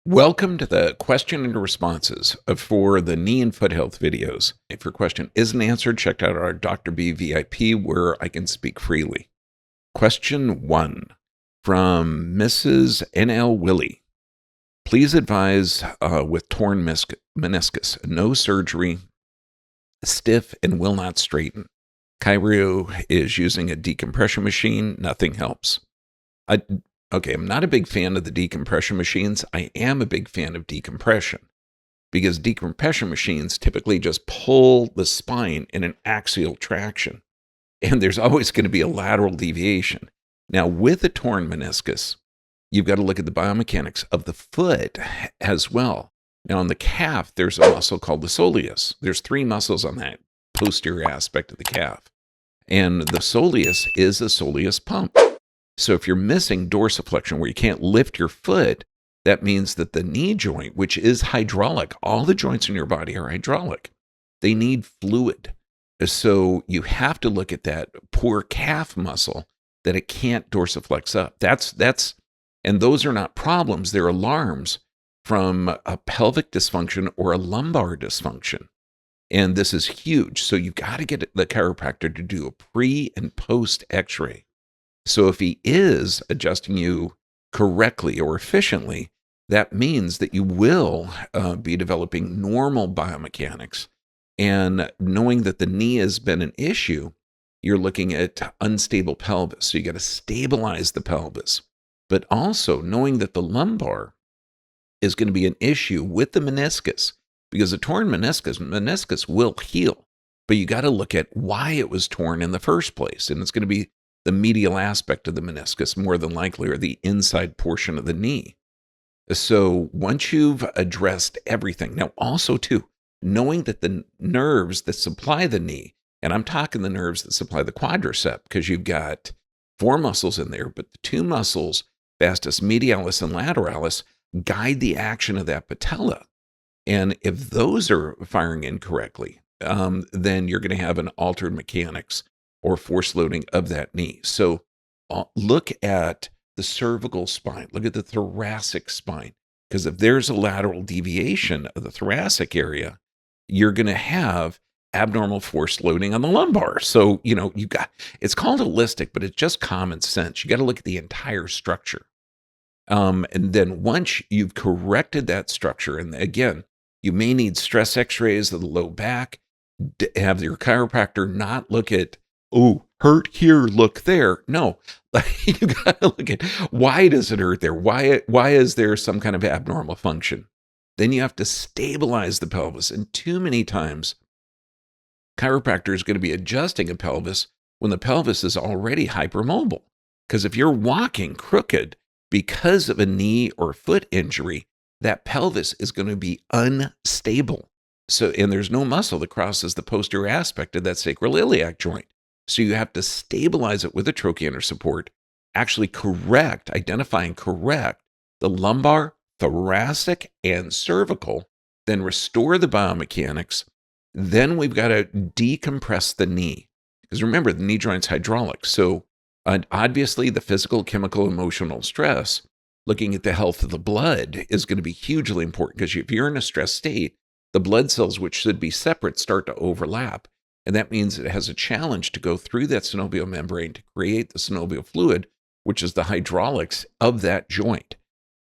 Welcome to the question and responses for the knee and foot health videos. If your question isn't answered, check out our Dr. B VIP where I can speak freely. Question 1 from Mrs. NL Willie. Please advise with torn meniscus, no surgery, stiff and will not straighten. Chiro is using a decompression machine, nothing helps. Okay, I'm not a big fan of the decompression machines. I am a big fan of decompression because decompression machines typically just pull the spine in an axial traction, and there's always going to be a lateral deviation. Now, with a torn meniscus, you've got to look at the biomechanics of the foot as well. Now, on the calf, there's a muscle called the soleus. There's 3 muscles on that posterior aspect of the calf, and the soleus is a soleus pump. So if you're missing dorsiflexion where you can't lift your foot, that means that the knee joint, which is hydraulic, all the joints in your body are hydraulic. They need fluid. So you have to look at that poor calf muscle that it can't dorsiflex up. And those are not problems. They're alarms from a pelvic dysfunction or a lumbar dysfunction. And this is huge. So you've got to get the chiropractor to do a pre and post x-ray. So if he is adjusting you correctly or efficiently, that means that you will be developing normal biomechanics. And knowing that the knee has been an issue, you're looking at unstable pelvis. So you got to stabilize the pelvis. But also knowing that the lumbar is going to be an issue with the meniscus, because a torn meniscus will heal. But you got to look at why it was torn in the first place. And it's going to be the medial aspect of the meniscus, more than likely, or the inside portion of the knee. So once you've addressed everything, now also too, knowing that the nerves that supply the knee, and I'm talking the nerves that supply the quadricep, because you've got 4 muscles in there, but the 2 muscles, vastus medialis and lateralis, guide the action of that patella. And if those are firing incorrectly, then you're going to have an altered mechanics or force loading of that knee. So look at the cervical spine, look at the thoracic spine, because if there's a lateral deviation of the thoracic area, you're going to have abnormal force loading on the lumbar. So, it's called holistic, but it's just common sense. You got to look at the entire structure. And then once you've corrected that structure, and again, you may need stress x-rays of the low back, have your chiropractor not look at, oh, hurt here, look there. No, you got to look at why does it hurt there? Why is there some kind of abnormal function? Then you have to stabilize the pelvis. And too many times, chiropractor is going to be adjusting a pelvis when the pelvis is already hypermobile. Because if you're walking crooked because of a knee or foot injury, that pelvis is going to be unstable. So, and there's no muscle that crosses the posterior aspect of that sacroiliac joint. So you have to stabilize it with a trochanter support, actually identify and correct the lumbar, thoracic, and cervical, then restore the biomechanics. Then we've got to decompress the knee. Because remember, the knee joint's hydraulic. So obviously the physical, chemical, emotional stress, looking at the health of the blood is going to be hugely important, because if you're in a stress state, the blood cells, which should be separate, start to overlap. And that means it has a challenge to go through that synovial membrane to create the synovial fluid, which is the hydraulics of that joint.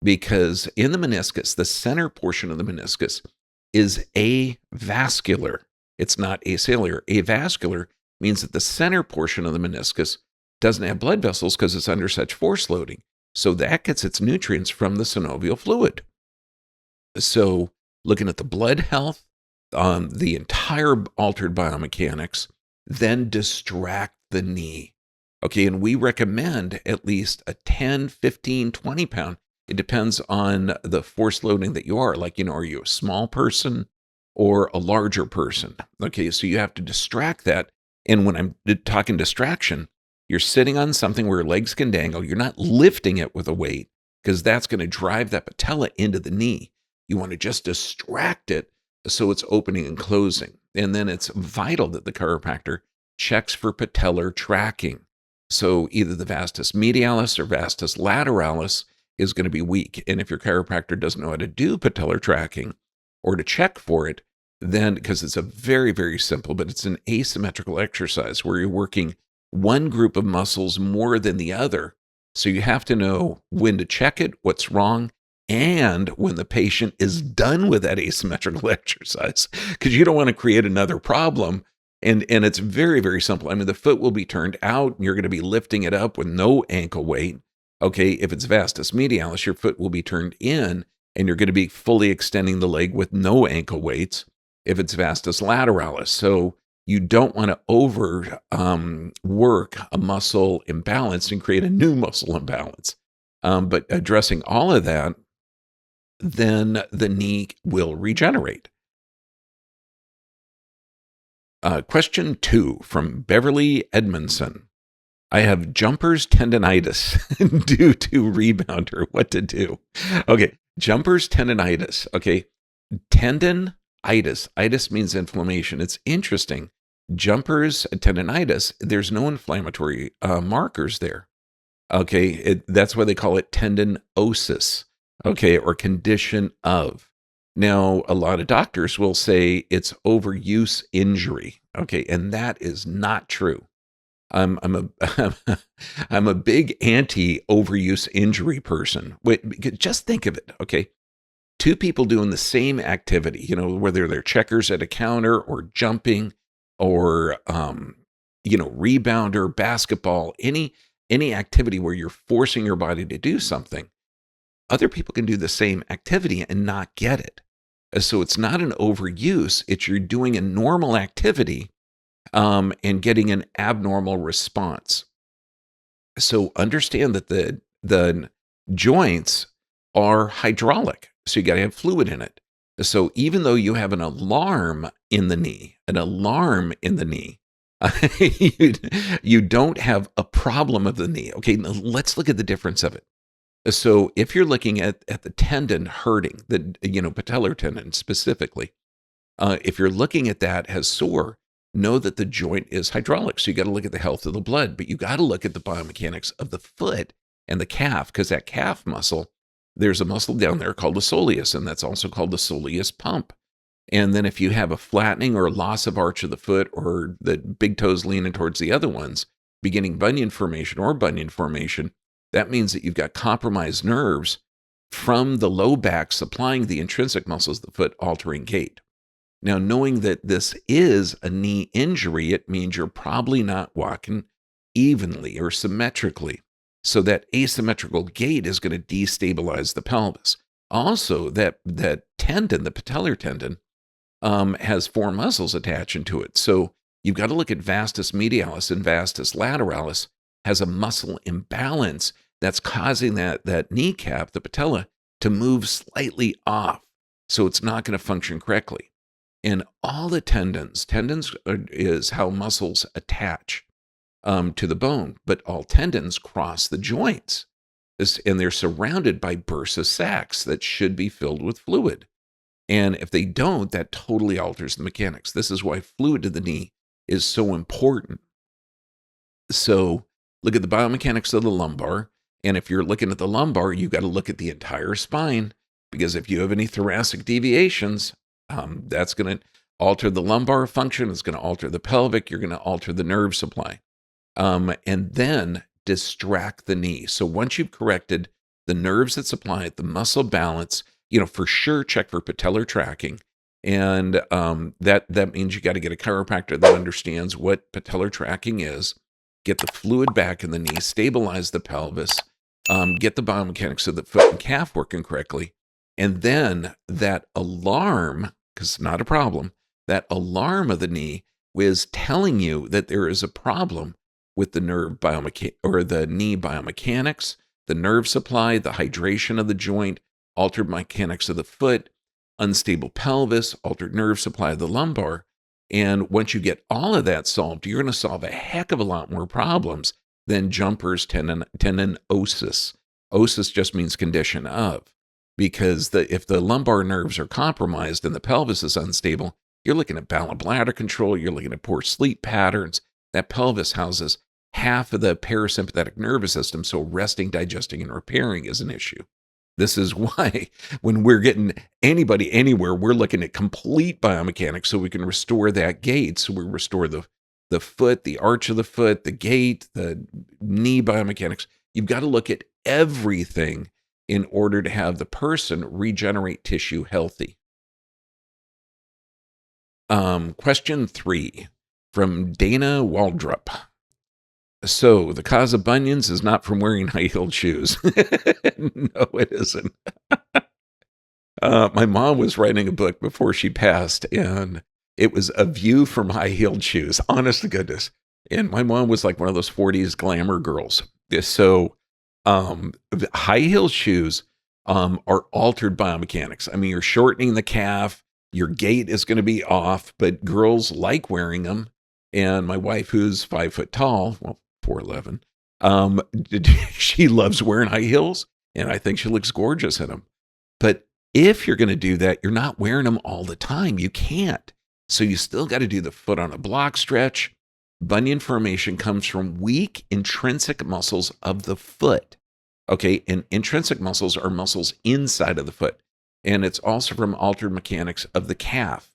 Because in the meniscus, the center portion of the meniscus is avascular. It's not acellular. Avascular means that the center portion of the meniscus doesn't have blood vessels because it's under such force loading. So that gets its nutrients from the synovial fluid. So looking at the blood health, the entire altered biomechanics, then distract the knee. Okay, and we recommend at least a 10, 15, 20 pound. It depends on the force loading that you are. Like, are you a small person or a larger person? Okay, so you have to distract that. And when I'm talking distraction, you're sitting on something where your legs can dangle. You're not lifting it with a weight, because that's going to drive that patella into the knee. You want to just distract it so it's opening and closing. And then it's vital that the chiropractor checks for patellar tracking. So either the vastus medialis or vastus lateralis is going to be weak. And if your chiropractor doesn't know how to do patellar tracking or to check for it, then, because it's a very, very simple, but it's an asymmetrical exercise where you're working one group of muscles more than the other. So you have to know when to check it, what's wrong, and when the patient is done with that asymmetrical exercise, because you don't want to create another problem. And it's very, very simple. I mean, the foot will be turned out, and you're going to be lifting it up with no ankle weight. Okay, if it's vastus medialis, your foot will be turned in, and you're going to be fully extending the leg with no ankle weights if it's vastus lateralis. So you don't want to work a muscle imbalance and create a new muscle imbalance. But addressing all of that, then the knee will regenerate. Question 2 from Beverly Edmondson. I have jumper's tendonitis due to rebounder. What to do? Okay, jumper's tendonitis. Okay, tendonitis. Itis means inflammation. It's interesting. Jumper's tendonitis, there's no inflammatory markers there. Okay, that's why they call it tendinosis. Okay, or condition of. Now, a lot of doctors will say it's overuse injury. Okay, and that is not true. I'm a big anti-overuse injury person. Wait, just think of it. Okay, two people doing the same activity. Whether they're checkers at a counter or jumping, or rebounder, basketball, any activity where you're forcing your body to do something. Other people can do the same activity and not get it. So it's not an overuse. It's you're doing a normal activity and getting an abnormal response. So understand that the joints are hydraulic. So you got to have fluid in it. So even though you have an alarm in the knee, you don't have a problem of the knee. Okay, now let's look at the difference of it. So if you're looking at the tendon hurting, the patellar tendon specifically, if you're looking at that as sore, know that the joint is hydraulic. So you got to look at the health of the blood, but you got to look at the biomechanics of the foot and the calf, because that calf muscle, there's a muscle down there called the soleus, and that's also called the soleus pump. And then if you have a flattening or loss of arch of the foot, or the big toes leaning towards the other ones, beginning bunion formation, that means that you've got compromised nerves from the low back supplying the intrinsic muscles of the foot, altering gait. Now, knowing that this is a knee injury, it means you're probably not walking evenly or symmetrically. So that asymmetrical gait is going to destabilize the pelvis. Also, that tendon, the patellar tendon, has 4 muscles attaching to it. So you've got to look at vastus medialis and vastus lateralis has a muscle imbalance that's causing that kneecap, the patella, to move slightly off. So it's not going to function correctly. And all the tendons is how muscles attach to the bone, but all tendons cross the joints. And they're surrounded by bursa sacs that should be filled with fluid. And if they don't, that totally alters the mechanics. This is why fluid to the knee is so important. So look at the biomechanics of the lumbar. And if you're looking at the lumbar, you got to look at the entire spine, because if you have any thoracic deviations, that's going to alter the lumbar function. It's going to alter the pelvic. You're going to alter the nerve supply. And then distract the knee. So once you've corrected the nerves that supply it, the muscle balance, for sure check for patellar tracking. And that means you got to get a chiropractor that understands what patellar tracking is, get the fluid back in the knee, stabilize the pelvis, get the biomechanics of the foot and calf working correctly. And then that alarm, because it's not a problem, that alarm of the knee is telling you that there is a problem with the the knee biomechanics, the nerve supply, the hydration of the joint, altered mechanics of the foot, unstable pelvis, altered nerve supply of the lumbar. And once you get all of that solved, you're going to solve a heck of a lot more problems than jumper's tendinosis. Osis just means condition of. Because if the lumbar nerves are compromised and the pelvis is unstable, you're looking at bowel and bladder control, you're looking at poor sleep patterns. That pelvis houses half of the parasympathetic nervous system, so resting, digesting, and repairing is an issue. This is why when we're getting anybody anywhere, we're looking at complete biomechanics so we can restore that gait. So we restore the foot, the arch of the foot, the gait, the knee biomechanics. You've got to look at everything in order to have the person regenerate tissue healthy. Question 3 from Dana Waldrop. So the cause of bunions is not from wearing high-heeled shoes. No, it isn't. My mom was writing a book before she passed, and it was A View from High-Heeled Shoes. Honest to goodness. And my mom was like one of those 40s glamour girls. So high-heeled shoes are altered biomechanics. I mean, you're shortening the calf. Your gait is going to be off, but girls like wearing them. And my wife, who's 5 foot tall, well, 4'11", she loves wearing high heels, and I think she looks gorgeous in them. But if you're going to do that, you're not wearing them all the time. You can't. So you still got to do the foot on a block stretch. Bunion formation comes from weak intrinsic muscles of the foot. Okay, and intrinsic muscles are muscles inside of the foot. And it's also from altered mechanics of the calf.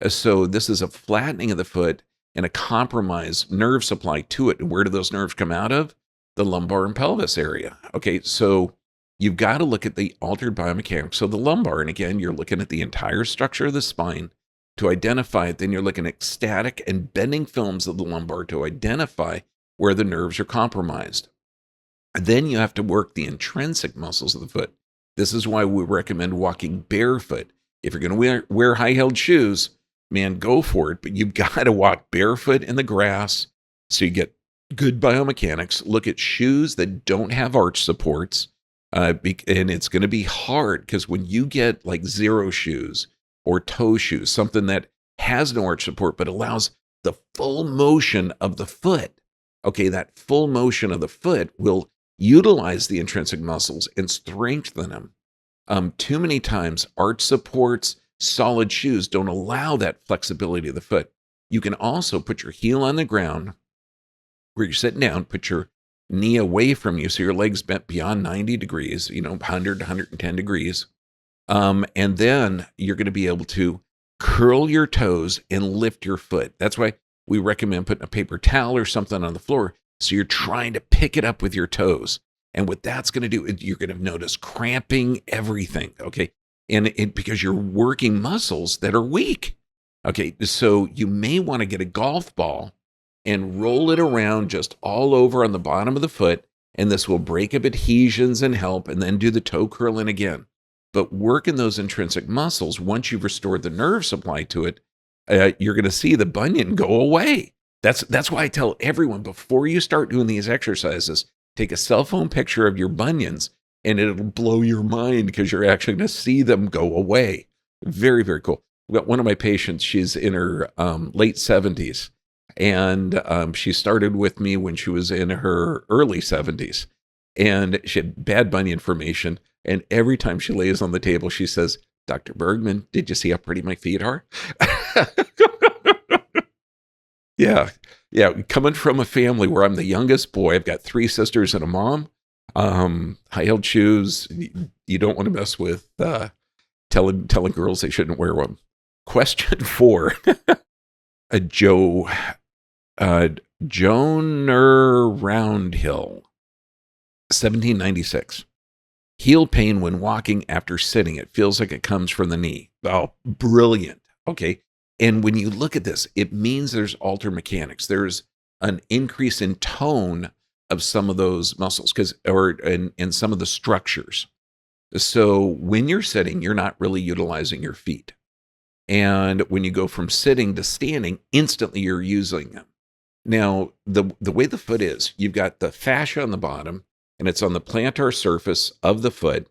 So this is a flattening of the foot and a compromised nerve supply to it. And where do those nerves come out of? The lumbar and pelvis area. Okay, so you've got to look at the altered biomechanics of the lumbar. And again, you're looking at the entire structure of the spine to identify it. Then you're looking at static and bending films of the lumbar to identify where the nerves are compromised. And then you have to work the intrinsic muscles of the foot. This is why we recommend walking barefoot. If you're going to wear high-heeled shoes, man, go for it. But you've got to walk barefoot in the grass so you get good biomechanics. Look at shoes that don't have arch supports. And it's going to be hard because when you get like zero shoes or toe shoes, something that has no arch support but allows the full motion of the foot, okay, that full motion of the foot will utilize the intrinsic muscles and strengthen them. Too many times, arch supports, solid shoes don't allow that flexibility of the foot. You can also put your heel on the ground where you're sitting down, put your knee away from you so your legs bent beyond 90 degrees, 100, 110 degrees. And then you're going to be able to curl your toes and lift your foot. That's why we recommend putting a paper towel or something on the floor so you're trying to pick it up with your toes. And what that's going to do, you're going to notice cramping everything, okay? And because you're working muscles that are weak. Okay, so you may want to get a golf ball and roll it around just all over on the bottom of the foot, and this will break up adhesions and help, and then do the toe curling again. But working those intrinsic muscles, once you've restored the nerve supply to it, you're going to see the bunion go away. That's why I tell everyone, before you start doing these exercises, take a cell phone picture of your bunions, and it'll blow your mind because you're actually going to see them go away. Very, very cool. I've got one of my patients, she's in her late 70s, and she started with me when she was in her early 70s, and she had bad bunion formation, and every time she lays on the table, she says, "Dr. Bergman, did you see how pretty my feet are?" Yeah. Coming from a family where I'm the youngest boy, I've got 3 sisters and a mom. High-heeled shoes, you don't want to mess with telling girls they shouldn't wear them. Question 4. Joner Roundhill, 1796. Heel pain when walking after sitting. It feels like it comes from the knee. Oh, brilliant. Okay. And when you look at this, it means there's altered mechanics. There's an increase in tone of some of those muscles and some of the structures. So when you're sitting, you're not really utilizing your feet. And when you go from sitting to standing, instantly you're using them. Now, the way the foot is, you've got the fascia on the bottom, and it's on the plantar surface of the foot,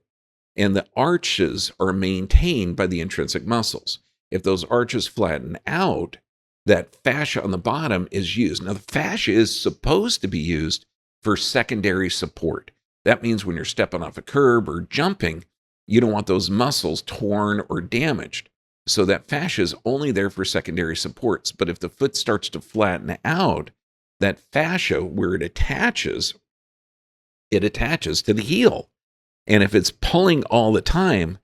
and the arches are maintained by the intrinsic muscles. If those arches flatten out, that fascia on the bottom is used. Now, the fascia is supposed to be used for secondary support. That means when you're stepping off a curb or jumping, you don't want those muscles torn or damaged. So that fascia is only there for secondary supports. But if the foot starts to flatten out, that fascia, where it attaches to the heel. And if it's pulling all the time,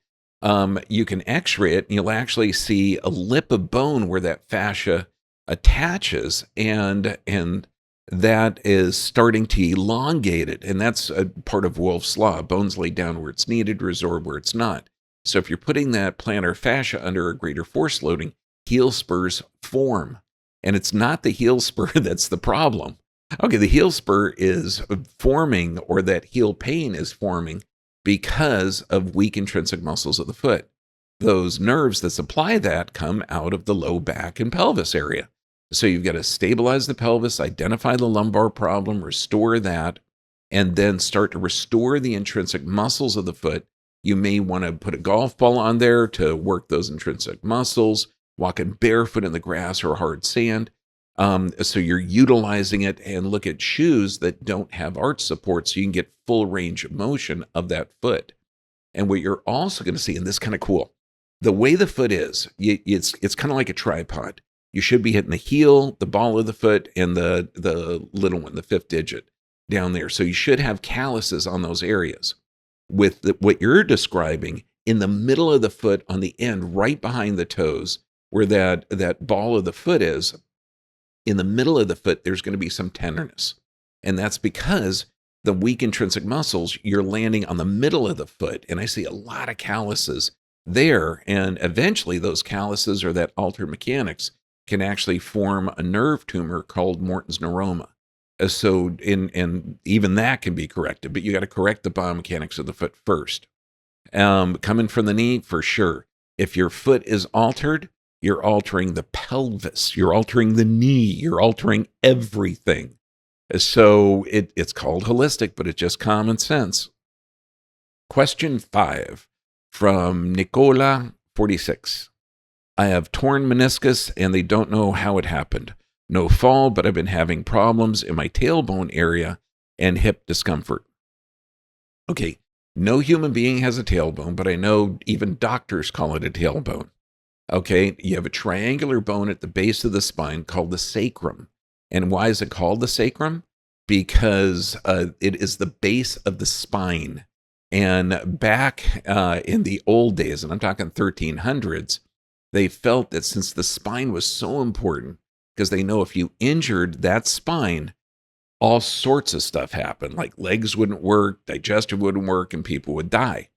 you can x-ray it and you'll actually see a lip of bone where that fascia attaches, and that is starting to elongate it. And that's a part of Wolff's Law. Bones lay down where it's needed, resorb where it's not. So if you're putting that plantar fascia under a greater force loading, heel spurs form. And it's not the heel spur that's the problem. Okay, the heel spur is forming, or that heel pain is forming, because of weak intrinsic muscles of the foot. Those nerves that supply that come out of the low back and pelvis area. So you've got to stabilize the pelvis, identify the lumbar problem, restore that, and then start to restore the intrinsic muscles of the foot. You may want to put a golf ball on there to work those intrinsic muscles, walking barefoot in the grass or hard sand. So you're utilizing it, and look at shoes that don't have arch support so you can get full range of motion of that foot. And what you're also going to see, and this is kind of cool, the way the foot is, it's kind of like a tripod. You should be hitting the heel, the ball of the foot, and the little one, the fifth digit down there. So you should have calluses on those areas. With what you're describing, in the middle of the foot on the end, right behind the toes, where that ball of the foot is, in the middle of the foot, there's going to be some tenderness. And that's because the weak intrinsic muscles, you're landing on the middle of the foot. And I see a lot of calluses there. And eventually those calluses, or that altered mechanics, can actually form a nerve tumor called Morton's neuroma. So and even that can be corrected, but you got to correct the biomechanics of the foot first. Coming from the knee, for sure. If your foot is altered, you're altering the pelvis, you're altering the knee, you're altering everything. So it's called holistic, but it's just common sense. Question 5 from Nicola, 46. I have torn meniscus and they don't know how it happened. No fall, but I've been having problems in my tailbone area and hip discomfort. Okay, no human being has a tailbone, but I know even doctors call it a tailbone. Okay, you have a triangular bone at the base of the spine called the sacrum. And why is it called the sacrum? Because it is the base of the spine. And back in the old days, and I'm talking 1300s, they felt that since the spine was so important, because they know if you injured that spine, all sorts of stuff happened, like legs wouldn't work, digestive wouldn't work, and people would die.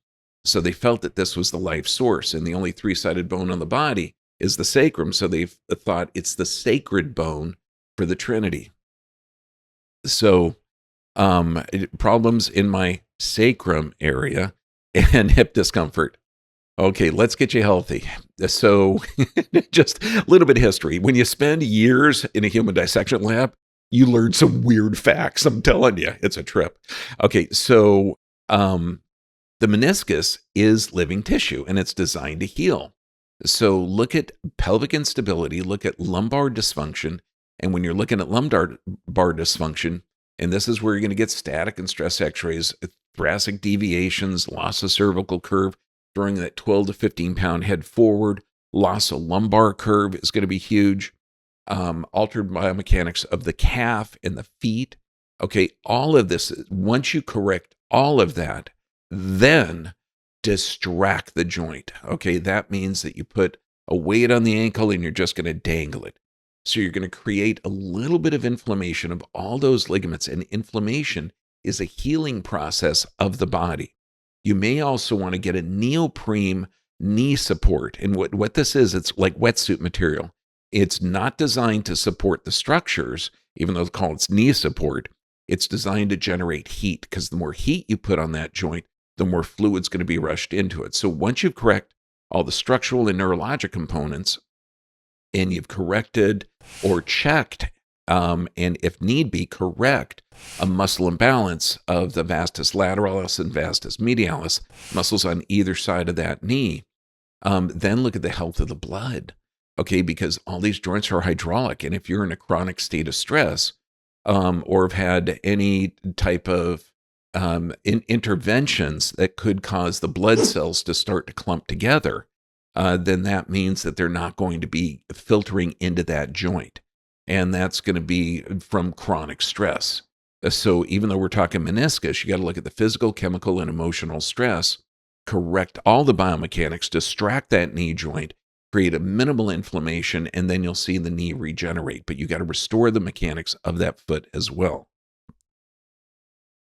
So they felt that this was the life source, and the only three-sided bone on the body is the sacrum, so they thought it's the sacred bone for the Trinity. So problems in my sacrum area and hip discomfort. Okay, let's get you healthy. So just a little bit of history. When you spend years in a human dissection lab, you learn some weird facts. I'm telling you, it's a trip. Okay, so the meniscus is living tissue, and it's designed to heal. So look at pelvic instability, look at lumbar dysfunction, and when you're looking at lumbar dysfunction, and this is where you're going to get static and stress x-rays, thoracic deviations, loss of cervical curve, throwing that 12 to 15 pound head forward, loss of lumbar curve is going to be huge, altered biomechanics of the calf and the feet. Okay, all of this, once you correct all of that, then distract the joint. Okay, that means that you put a weight on the ankle and you're just going to dangle it. So you're going to create a little bit of inflammation of all those ligaments, and inflammation is a healing process of the body. You may also want to get a neoprene knee support. And what this is, it's like wetsuit material. It's not designed to support the structures, even though it's called knee support. It's designed to generate heat, because the more heat you put on that joint, the more fluid's going to be rushed into it. So once you correct all the structural and neurologic components, and you've corrected or checked, and if need be, correct a muscle imbalance of the vastus lateralis and vastus medialis, muscles on either side of that knee, then look at the health of the blood. Okay, because all these joints are hydraulic, and if you're in a chronic state of stress, or have had any type of interventions that could cause the blood cells to start to clump together, then that means that they're not going to be filtering into that joint. and that's going to be from chronic stress. So even though we're talking meniscus, you got to look at the physical, chemical, and emotional stress, correct all the biomechanics, distract that knee joint, create a minimal inflammation, and then you'll see the knee regenerate. But you got to restore the mechanics of that foot as well.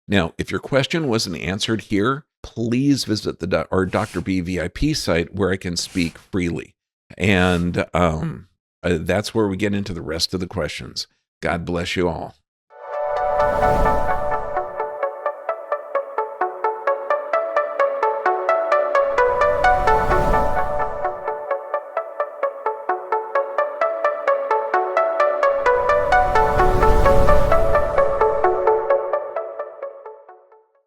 Now, if your question wasn't answered here, please visit our Dr. B VIP site where I can speak freely. And that's where we get into the rest of the questions. God bless you all.